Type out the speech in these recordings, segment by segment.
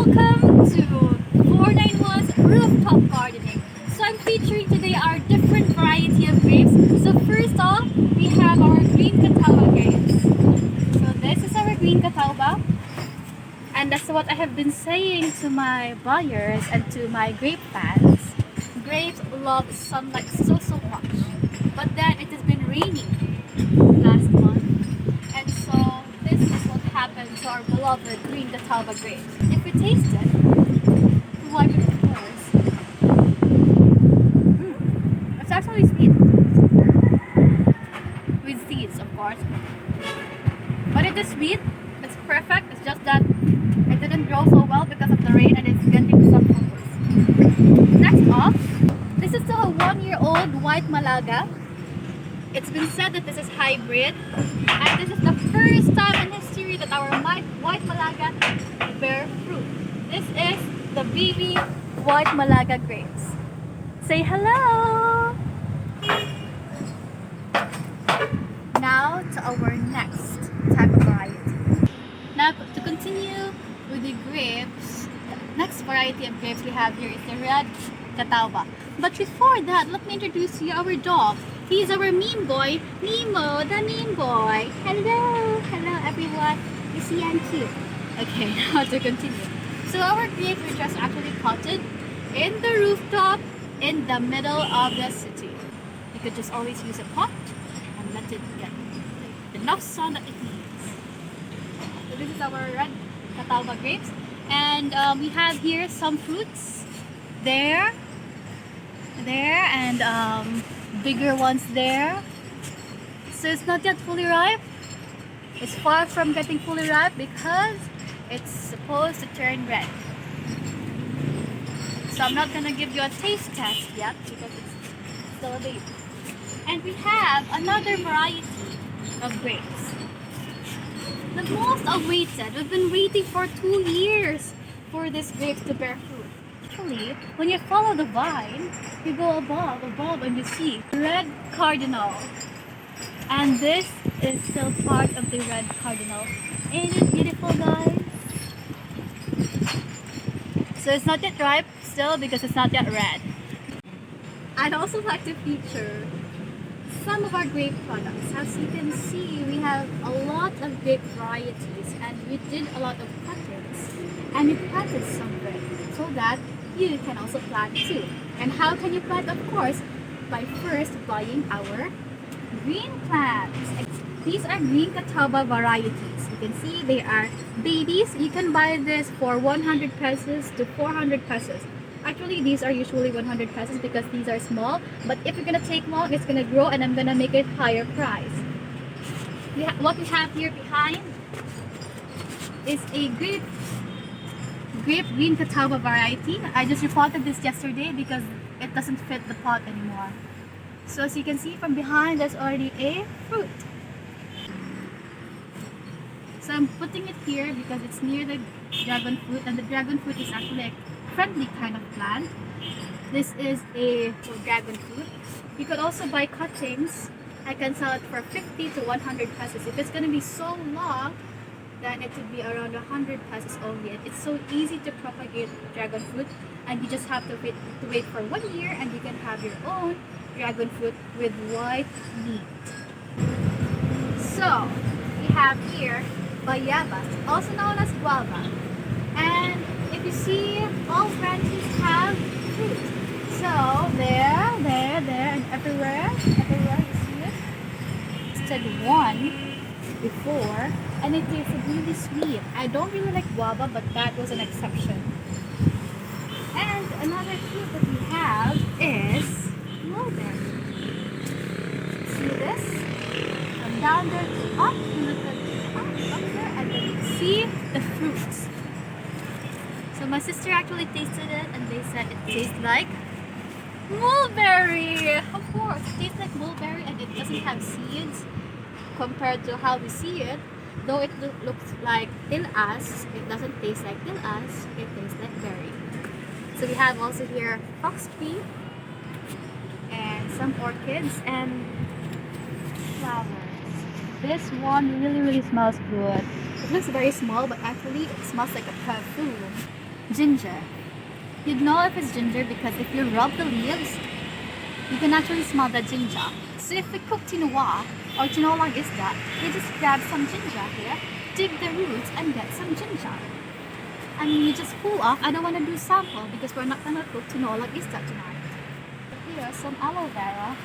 Welcome to 491's Rooftop Gardening. So I'm featuring today our different variety of grapes. So first off, we have our green catawba grapes. So this is our green catawba. And that's what I have been saying to my buyers and to my grape fans. Grapes love sunlight so much. But then it has been raining last month. And so this is what happened to our beloved green catawba grapes. If we taste it, we wipe it of course. It's actually sweet. With seeds of course. But it is sweet. It's perfect. It's just that it didn't grow so well because of the rain and it's getting some fungus. Next off, this is still a 1-year-old white Malaga. It's been said that this is hybrid, and this is the first time in history that our white Malaga bear fruit. This is the baby white Malaga grapes. Say hello! Now to our next type of variety. Now to continue with the grapes, next variety of grapes we have here is the REDCATAWBA. But before that, let me introduce you our dog. He's our mean boy, Nemo, the mean boy. Hello, hello everyone. Is he and cute? Okay, now to continue. So our grapes were just actually potted in the rooftop in the middle of the city. You could just always use a pot and let it get enough sun that it needs. So this is our REDCATAWBA grapes, and we have here some fruits there, and bigger ones there. So it's not yet fully ripe. It's far from getting fully ripe because it's supposed to turn red. So I'm not gonna give you a taste test yet because it's still a baby. And we have another variety of grapes. The most awaited. We've been waiting for 2 years for this grapes to bear fruit. Actually, when you follow the vine, you go above, and you see red cardinal. And this is still part of the red cardinal. Ain't it beautiful, guys? So it's not yet ripe still because it's not yet red. I'd also like to feature some of our grape products. As you can see, we have a lot of grape varieties and we did a lot of cuttings. And we planted some grapes so that you can also plant too. And how can you plant? Of course, by first buying our green plants. These are green catawba varieties. You can see they are babies. You can buy this for 100 pesos to 400 pesos. Actually, these are usually 100 pesos because these are small. But if you're gonna take long, it's gonna grow and I'm gonna make it higher price. What we have here behind is a grape green catawba variety. I just repotted this yesterday because it doesn't fit the pot anymore. So as you can see from behind, there's already a fruit. So I'm putting it here because it's near the dragon fruit, and the dragon fruit is actually a friendly kind of plant. This is a dragon fruit. You could also buy cuttings. I can sell it for 50 to 100 pesos. If it's going to be so long, then it would be around 100 pesos only. And it's so easy to propagate dragon fruit, and you just have to wait for 1 year and you can have your own dragon fruit with white meat. So we have here GUAVAS, also known as guava. And if you see, all branches have fruit. So there, and everywhere you see it. Instead one before, and it tasted really sweet. I don't really like guava, but that was an exception. And another fruit that we have is mulberry. See this? From down there to up, you look at up there, and then you see the fruits. So my sister actually tasted it, and they said it tastes like mulberry. Of course, it tastes like mulberry, and it doesn't have seeds compared to how we see it. Though it looks like tilas, it doesn't taste like tilas, it tastes like berry. So we have also here foxtree and some orchids and flowers. This one really smells good. It looks very small, but actually it smells like a perfume. ginger. You'd know if it's ginger because if you rub the leaves, you can actually smell the ginger. So if we cook tinoa or tinolang isda, you just grab some ginger here, dig the roots and get some ginger. And you just pull off. I don't want to do sample because we're not going to cook tinolang isda tonight. Here's some aloe vera.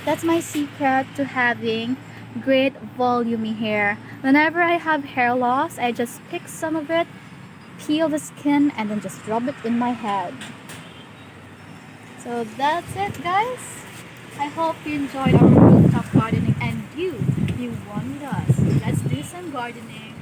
That's my secret to having great volumey hair. Whenever I have hair loss, I just pick some of it, peel the skin, and then just rub it in my head. So that's it, guys. I hope you enjoyed our rooftop gardening and you wanted us. Let's do some gardening.